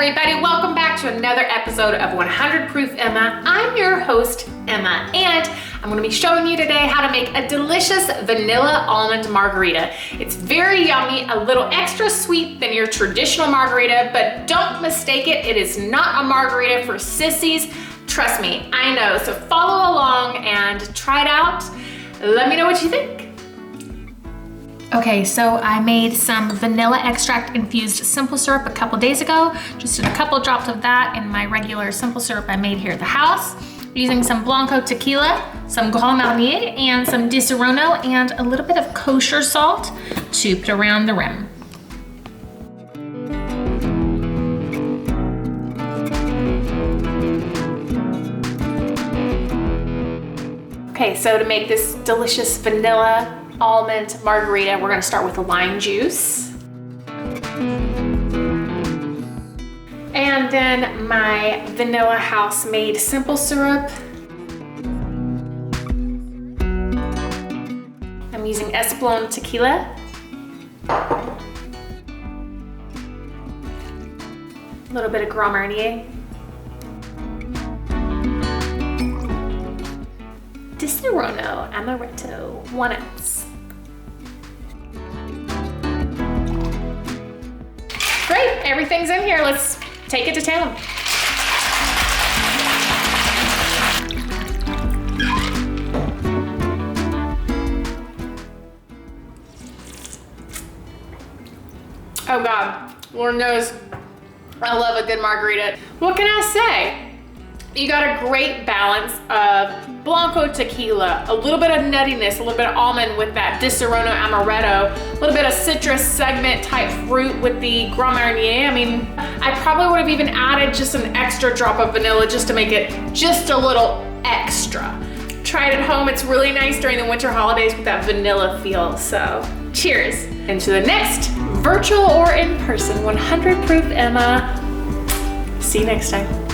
everybody, welcome back to another episode of 100 Proof Emma. I'm your host, Emma, and I'm gonna be showing you today how to make a delicious vanilla almond margarita. It's very yummy, a little extra sweet than your traditional margarita, but don't mistake it, it is not a margarita for sissies. Trust me, I know, so follow along and try it out. Let me know what you think. Okay, so I made some vanilla extract infused simple syrup a couple days ago. Just did a couple drops of that in my regular simple syrup I made here at the house. Using some Blanco Tequila, some Marnier, and some Disaronno, and a little bit of kosher salt to put around the rim. Okay, so to make this delicious vanilla almond margarita, we're gonna start with the lime juice. And then my vanilla house-made simple syrup. I'm using Espolon tequila. A little bit of Marnier. Disaronno amaretto, 1 ounce. Great, everything's in here. Let's take it to town. Oh God, Lord knows I love a good margarita. What can I say? You got a great balance of Blanco Tequila, a little bit of nuttiness, a little bit of almond with that Disaronno amaretto, a little bit of citrus segment type fruit with the Marnier. I mean, I probably would have even added just an extra drop of vanilla just to make it just a little extra. Try it at home. It's really nice during the winter holidays with that vanilla feel. So cheers. And to the next virtual or in person 100 Proof Emma. See you next time.